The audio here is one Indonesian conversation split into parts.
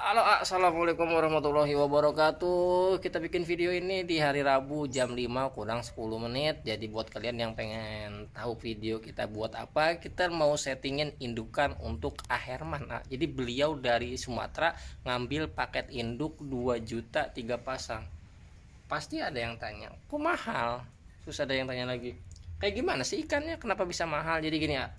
Halo, assalamualaikum warahmatullahi wabarakatuh. Kita bikin video ini di hari Rabu jam 5 kurang 10 menit. Jadi buat kalian yang pengen tahu video kita buat apa, kita mau settingin indukan untuk Aherman. Jadi beliau dari Sumatera ngambil paket induk 2 juta 3 pasang. Pasti ada yang tanya, kok mahal? Terus ada yang tanya lagi, kayak gimana sih ikannya, kenapa bisa mahal? Jadi gini ya,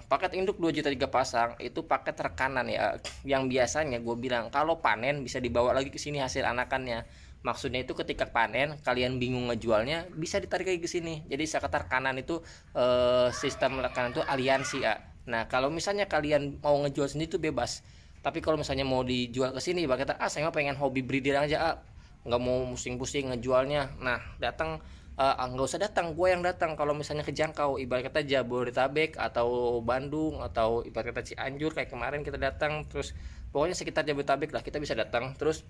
paket induk 2 juta 3 pasang itu paket rekanan ya, yang biasanya gue bilang kalau panen bisa dibawa lagi ke sini hasil anakannya. Maksudnya itu ketika panen kalian bingung ngejualnya, bisa ditarik lagi ke sini. Jadi sekitar rekanan itu, sistem rekanan itu aliansi ya. Nah kalau misalnya kalian mau ngejual sendiri itu bebas, tapi kalau misalnya mau dijual ke sini, kita saya pengen hobi breeder aja, nggak mau pusing-pusing ngejualnya. Nah datang, nggak usah datang, gue yang datang. Kalau misalnya kejangkau, ibarat kata Jabodetabek atau Bandung atau ibarat kata Cianjur kayak kemarin kita datang, terus pokoknya sekitar Jabodetabek lah kita bisa datang. Terus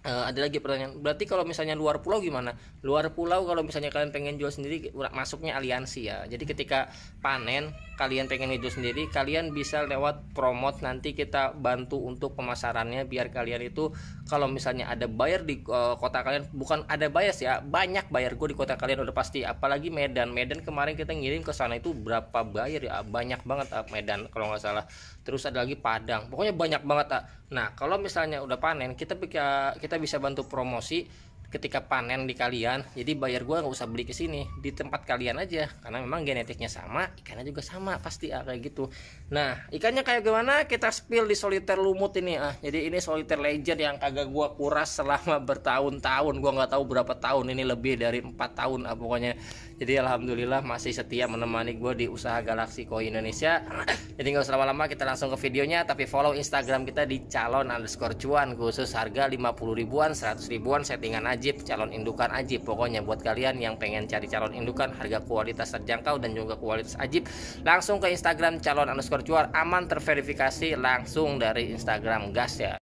ada lagi pertanyaan, berarti kalau misalnya luar pulau gimana? Luar pulau kalau misalnya kalian pengen jual sendiri, masuknya aliansi ya. Jadi ketika panen kalian pengen jual sendiri, kalian bisa lewat promote, nanti kita bantu untuk pemasarannya, biar kalian itu kalau misalnya ada buyer di kota kalian, bukan ada buyer ya, banyak buyer gue di kota kalian udah pasti. Apalagi Medan kemarin kita ngirim ke sana itu berapa buyer ya, banyak banget Medan kalau nggak salah. Terus ada lagi Padang, pokoknya banyak banget. Nah kalau misalnya udah panen, kita bisa bantu promosi ketika panen di kalian. Jadi bayar gua nggak usah beli ke sini, di tempat kalian aja, karena memang genetiknya sama, ikannya juga sama pasti kayak gitu. Nah ikannya kayak gimana, kita spill di solitaire lumut ini. Jadi ini solitaire legend yang kagak gua kuras selama bertahun-tahun, gua nggak tahu berapa tahun, ini lebih dari 4 tahun pokoknya. Jadi alhamdulillah masih setia menemani gue di usaha Galaxy Koi Indonesia. Jadi nggak usah lama-lama, kita langsung ke videonya. Tapi follow Instagram kita di calon_cuan, khusus harga 50 ribuan, 100 ribuan, settingan ajib, calon indukan ajib. Pokoknya buat kalian yang pengen cari calon indukan harga kualitas terjangkau dan juga kualitas ajib, langsung ke Instagram calon_cuan, aman, terverifikasi langsung dari Instagram, gas ya.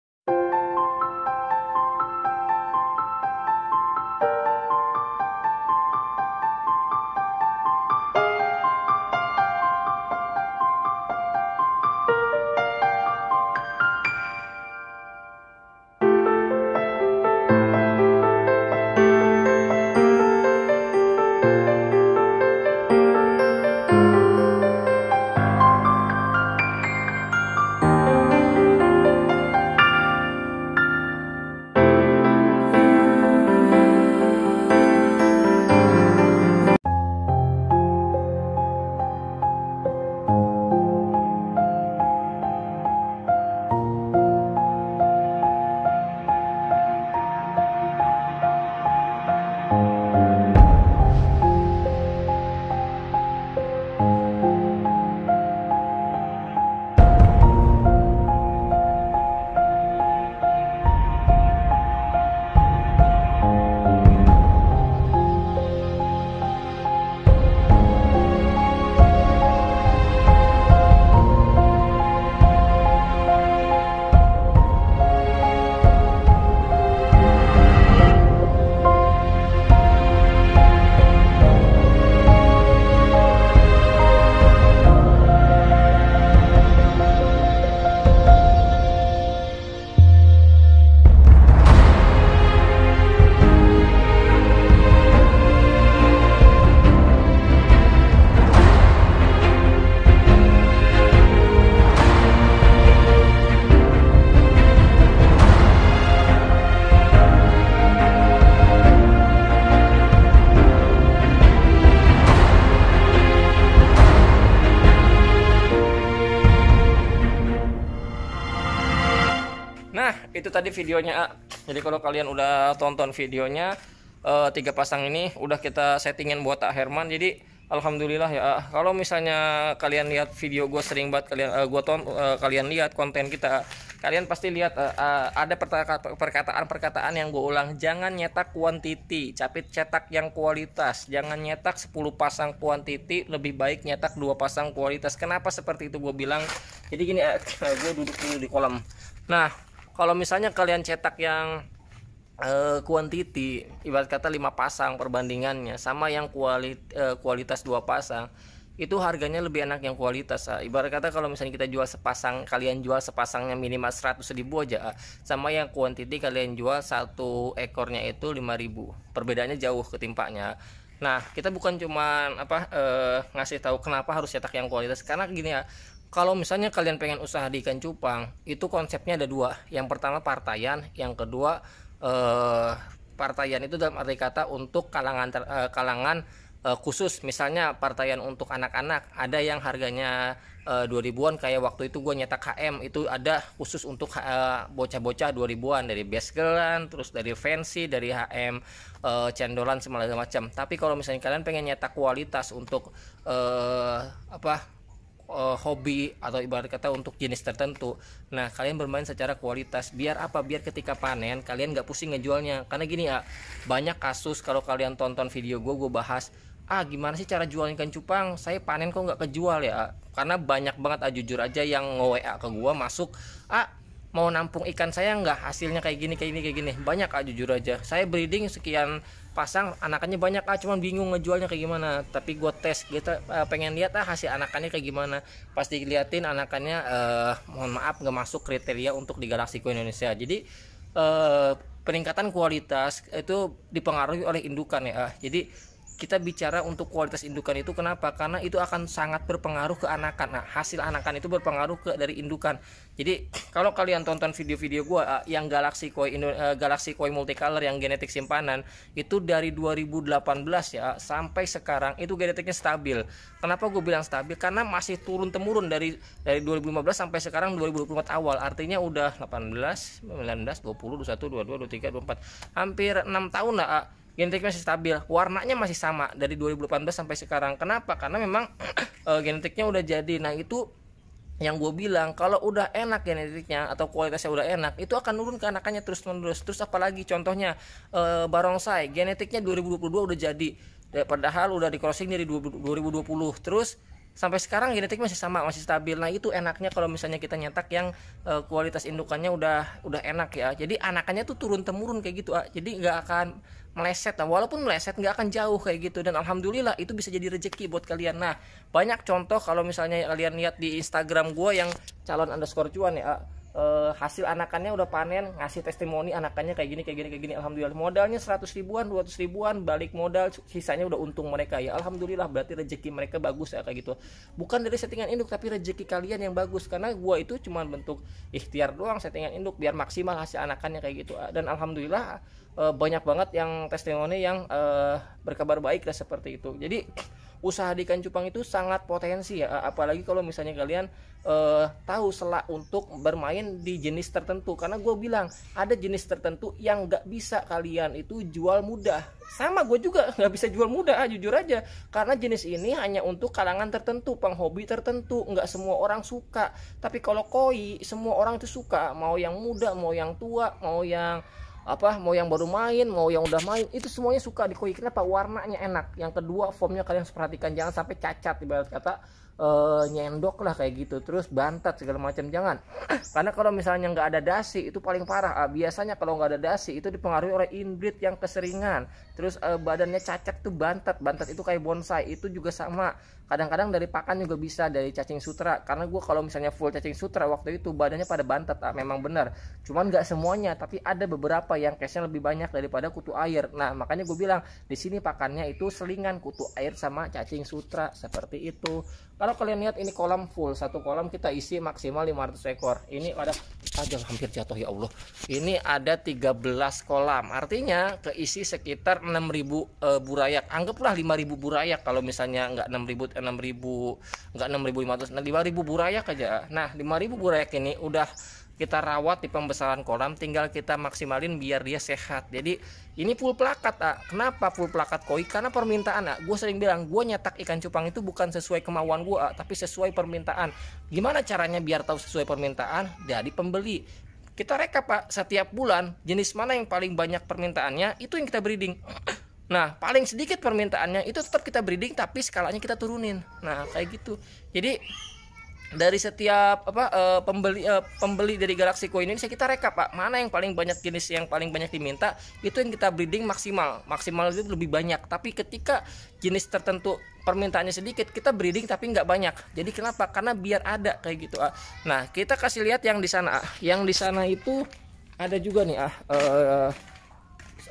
Nah itu tadi videonya. Jadi kalau kalian udah tonton videonya, 3 pasang ini udah kita settingin buat Herman. Jadi alhamdulillah ya. Kalau misalnya kalian lihat video gue sering banget, kalian lihat konten kita, kalian pasti lihat ada perkataan yang gue ulang. Jangan nyetak kuantiti, capit cetak yang kualitas. Jangan nyetak 10 pasang kuantiti, lebih baik nyetak 2 pasang kualitas. Kenapa seperti itu gue bilang? Jadi gini, gue duduk dulu di kolam. Nah kalau misalnya kalian cetak yang kuantiti, ibarat kata 5 pasang perbandingannya sama yang kualitas 2 pasang, itu harganya lebih enak yang kualitas. Ibarat kata kalau misalnya kita jual sepasang, kalian jual sepasangnya minimal 100.000 aja, sama yang quantity kalian jual satu ekornya itu 5.000, perbedaannya jauh ketimpanya. Nah, kita bukan cuman ngasih tahu kenapa harus cetak yang kualitas, karena gini ya, kalau misalnya kalian pengen usaha di ikan cupang, itu konsepnya ada dua. Yang pertama partaian, yang kedua partaian itu dalam arti kata untuk kalangan khusus. Misalnya partaian untuk anak-anak, ada yang harganya 2000-an, kayak waktu itu gue nyetak HM itu ada khusus untuk bocah-bocah 2000-an, dari best girlan, terus dari fancy, dari HM cendolan segala macam. Tapi kalau misalnya kalian pengen nyetak kualitas untuk hobi atau ibarat kata untuk jenis tertentu, nah kalian bermain secara kualitas. Biar apa? Biar ketika panen kalian nggak pusing ngejualnya. Karena gini ya, banyak kasus kalau kalian tonton video gue bahas, gimana sih cara jual ikan cupang, saya panen kok nggak kejual ya. Karena banyak banget, jujur aja, yang nge-WA ke gue masuk, mau nampung ikan saya nggak, hasilnya kayak gini. Banyak, jujur aja, saya breeding sekian pasang, anakannya banyak, cuman bingung ngejualnya kayak gimana. Tapi gue tes, kita pengen lihat hasil anakannya kayak gimana. Pasti diliatin anakannya, mohon maaf, nggak masuk kriteria untuk di Galaxy Koi Indonesia. Jadi peningkatan kualitas itu dipengaruhi oleh indukan ya. Jadi kita bicara untuk kualitas indukan itu kenapa? Karena itu akan sangat berpengaruh ke anakan. Nah, hasil anakan itu berpengaruh ke dari indukan. Jadi kalau kalian tonton video-video gua yang Galaxy Koi multicolor yang genetik simpanan, itu dari 2018 ya sampai sekarang itu genetiknya stabil. Kenapa gue bilang stabil? Karena masih turun temurun dari 2015 sampai sekarang 2024 awal. Artinya udah 18, 19, 20, 21, 22, 23, 24, hampir 6 tahun lah. Genetiknya masih stabil, warnanya masih sama dari 2018 sampai sekarang. Kenapa? Karena memang genetiknya udah jadi. Nah, itu yang gue bilang, kalau udah enak genetiknya atau kualitasnya udah enak, itu akan turun ke anakannya terus menerus. Terus apalagi contohnya barongsai, genetiknya 2022 udah jadi, padahal udah di crossing dari 2020. Terus sampai sekarang genetik masih sama, masih stabil. Nah, itu enaknya kalau misalnya kita nyetak yang kualitas indukannya udah enak ya. Jadi anakannya tuh turun temurun kayak gitu. Jadi nggak akan meleset. Nah, walaupun meleset nggak akan jauh kayak gitu. Dan alhamdulillah itu bisa jadi rezeki buat kalian. Nah, banyak contoh kalau misalnya kalian lihat di Instagram gue yang calon_cuan ya, hasil anakannya udah panen, ngasih testimoni anakannya kayak gini. Alhamdulillah, modalnya 100 ribuan, 200 ribuan, balik modal, sisanya udah untung mereka ya. Alhamdulillah, berarti rezeki mereka bagus ya kayak gitu. Bukan dari settingan induk, tapi rezeki kalian yang bagus. Karena gua itu cuma bentuk ikhtiar doang, settingan induk biar maksimal hasil anakannya kayak gitu. Dan alhamdulillah banyak banget yang testimoni yang berkabar baik lah seperti itu. Jadi usaha di ikan cupang itu sangat potensi ya, apalagi kalau misalnya kalian tahu selak untuk bermain di jenis tertentu. Karena gue bilang ada jenis tertentu yang nggak bisa kalian itu jual mudah. Sama gue juga nggak bisa jual mudah, jujur aja, karena jenis ini hanya untuk kalangan tertentu, penghobi tertentu, nggak semua orang suka. Tapi kalau koi semua orang itu suka, mau yang muda, mau yang tua, mau yang baru main, mau yang udah main, itu semuanya suka di koi. Kenapa? Warnanya enak. Yang kedua, formnya kalian harus perhatikan, jangan sampai cacat, ibarat kata nyendok lah kayak gitu, terus bantat segala macam, jangan. Karena kalau misalnya nggak ada dasi itu paling parah. Biasanya kalau nggak ada dasi itu dipengaruhi oleh inbreed yang keseringan, terus badannya cacat tuh bantat itu kayak bonsai. Itu juga sama, kadang-kadang dari pakan juga bisa, dari cacing sutra. Karena gue kalau misalnya full cacing sutra waktu itu badannya pada bantat, memang benar. Cuman nggak semuanya, tapi ada beberapa yang case-nya lebih banyak daripada kutu air. Nah, makanya gue bilang di sini pakannya itu selingan kutu air sama cacing sutra seperti itu. Kalau kalian lihat ini kolam full, satu kolam kita isi maksimal 500 ekor. Ini ada hampir jatuh ya Allah. Ini ada 13 kolam. Artinya keisi sekitar 6.000 burayak. Anggaplah 5.000 burayak kalau misalnya enggak 6.500, enggak 6.500, 5.000 burayak aja. Nah, 5.000 burayak ini udah kita rawat di pembesaran kolam, tinggal kita maksimalin biar dia sehat. Jadi ini full plakat. Kenapa full plakat koi? Karena permintaan. Gue sering bilang, gue nyetak ikan cupang itu bukan sesuai kemauan gue, tapi sesuai permintaan. Gimana caranya biar tahu sesuai permintaan? Dari pembeli. Kita rekap setiap bulan jenis mana yang paling banyak permintaannya, itu yang kita breeding. Nah, paling sedikit permintaannya itu tetap kita breeding, tapi skalanya kita turunin. Nah, kayak gitu. Jadi dari setiap pembeli dari Galaxy Coin ini kita rekap Pak, mana yang paling banyak jenis yang paling banyak diminta, itu yang kita breeding maksimal itu lebih banyak. Tapi ketika jenis tertentu permintaannya sedikit, kita breeding tapi nggak banyak. Jadi kenapa? Karena biar ada kayak gitu. Nah, kita kasih lihat yang di sana. Yang di sana itu ada juga nih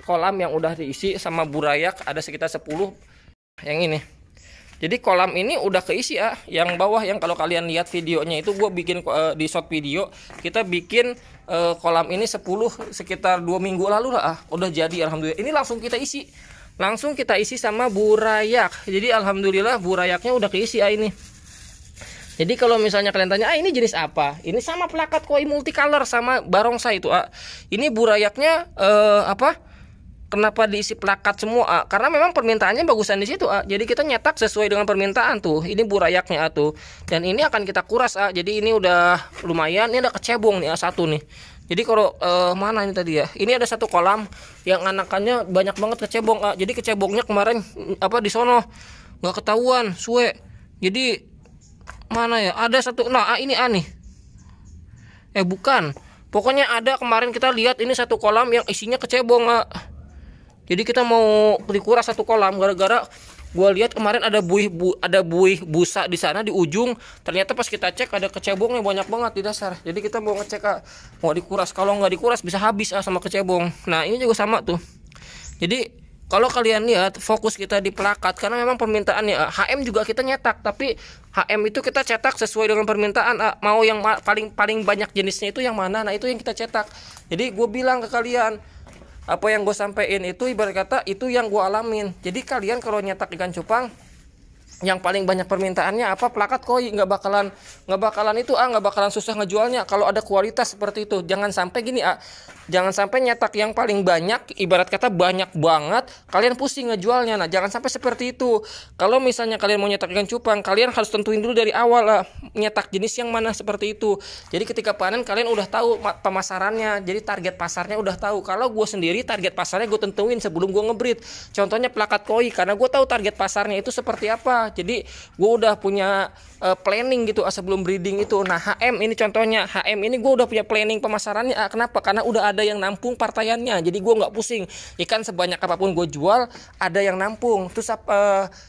kolam yang udah diisi sama burayak, ada sekitar 10 yang ini. Jadi kolam ini udah keisi yang bawah, yang kalau kalian lihat videonya itu gue bikin di short video, kita bikin kolam ini 10 sekitar 2 minggu lalu lah udah jadi alhamdulillah. Ini langsung kita isi sama burayak. Jadi alhamdulillah burayaknya udah keisi ini. Jadi kalau misalnya kalian tanya, ini jenis apa? Ini sama plakat koi multicolor sama barongsai itu Ini burayaknya kenapa diisi plakat semua? Karena memang permintaannya bagusan di situ Jadi kita nyetak sesuai dengan permintaan tuh. Ini burayaknya tuh. Dan ini akan kita kuras Jadi ini udah lumayan. Ini ada kecebong nih satu nih. Jadi kalau mana ini tadi ya? Ini ada satu kolam yang anakannya banyak banget kecebong Jadi kecebongnya kemarin di sono nggak ketahuan suwe. Jadi mana ya? Ada satu. Nah ini nih. Bukan. Pokoknya ada kemarin kita lihat ini satu kolam yang isinya kecebong Jadi kita mau dikuras satu kolam gara-gara gue lihat kemarin ada buih busa di sana di ujung. Ternyata pas kita cek ada kecebongnya banyak banget di dasar. Jadi kita mau ngecek mau dikuras. Kalau nggak dikuras bisa habis sama kecebong. Nah ini juga sama tuh. Jadi kalau kalian lihat fokus kita di plakat karena memang permintaannya HM juga kita nyetak, tapi HM itu kita cetak sesuai dengan permintaan mau yang paling banyak jenisnya itu yang mana. Nah itu yang kita cetak. Jadi gue bilang ke kalian, apa yang gue sampein itu ibarat kata itu yang gue alamin. Jadi kalian kalau nyetak ikan cupang yang paling banyak permintaannya plakat koi, nggak bakalan susah ngejualnya kalau ada kualitas seperti itu. Jangan sampai gini jangan sampai nyetak yang paling banyak, ibarat kata banyak banget, kalian pusing ngejualnya. Nah jangan sampai seperti itu. Kalau misalnya kalian mau nyetak ikan cupang, kalian harus tentuin dulu dari awal nyetak jenis yang mana seperti itu. Jadi ketika panen kalian udah tahu pemasarannya, jadi target pasarnya udah tahu. Kalau gue sendiri target pasarnya gue tentuin sebelum gue ngebreed. Contohnya plakat koi, karena gue tahu target pasarnya itu seperti apa. Jadi gue udah punya planning gitu sebelum breeding itu. Nah HM ini contohnya, HM ini gue udah punya planning pemasarannya. Kenapa? Karena udah ada yang nampung partaiannya. Jadi gue nggak pusing. Ikan sebanyak apapun gue jual, ada yang nampung. Terus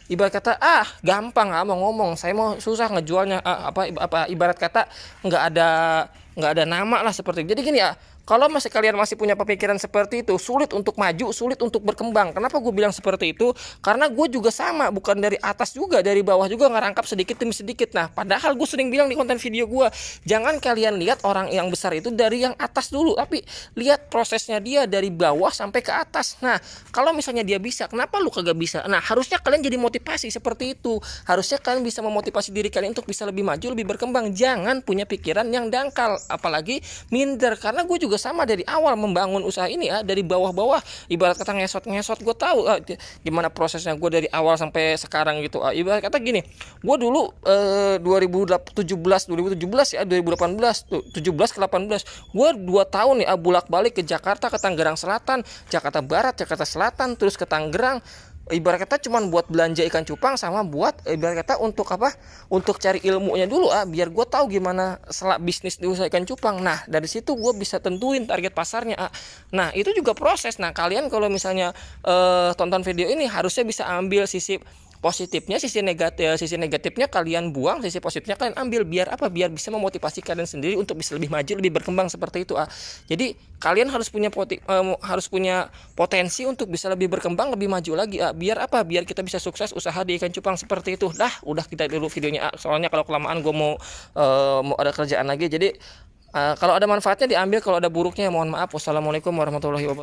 ibarat kata gampang mau ngomong, saya mau susah ngejualnya. Ibarat kata nggak ada nama lah seperti itu. Jadi gini kalau kalian masih punya pemikiran seperti itu, sulit untuk maju, sulit untuk berkembang. Kenapa gue bilang seperti itu? Karena gue juga sama, bukan dari atas juga, dari bawah juga ngerangkap sedikit demi sedikit. Nah, padahal gue sering bilang di konten video gue, jangan kalian lihat orang yang besar itu dari yang atas dulu, tapi lihat prosesnya dia dari bawah sampai ke atas. Nah, kalau misalnya dia bisa, kenapa lu kagak bisa? Nah, harusnya kalian jadi motivasi seperti itu. Harusnya kalian bisa memotivasi diri kalian untuk bisa lebih maju, lebih berkembang. Jangan punya pikiran yang dangkal, apalagi minder. Karena gue juga sama dari awal membangun usaha ini dari bawah-bawah, ibarat kata ngesot gue tahu gimana prosesnya gue dari awal sampai sekarang gitu. Ibarat kata gini, gue dulu 2018 ya 2018 tuh 17 ke 18 gue 2 tahun nih bolak-balik ke Jakarta, ke Tangerang Selatan, Jakarta Barat, Jakarta Selatan, terus ke Tangerang. Ibarat kata cuman buat belanja ikan cupang sama buat ibarat kata untuk untuk cari ilmunya dulu biar gue tahu gimana bisnis di usaha ikan cupang. Nah dari situ gue bisa tentuin target pasarnya Nah itu juga proses. Nah kalian kalau misalnya tonton video ini harusnya bisa ambil sisi positifnya, sisi negatifnya kalian buang, sisi positifnya kalian ambil. Biar biar bisa memotivasi kalian sendiri untuk bisa lebih maju, lebih berkembang seperti itu Jadi kalian harus punya potensi untuk bisa lebih berkembang, lebih maju lagi biar biar kita bisa sukses usaha di ikan cupang seperti itu. Udah kita dulu videonya soalnya kalau kelamaan gue mau ada kerjaan lagi. Jadi kalau ada manfaatnya diambil, kalau ada buruknya mohon maaf. Wassalamualaikum warahmatullahi wabarakatuh.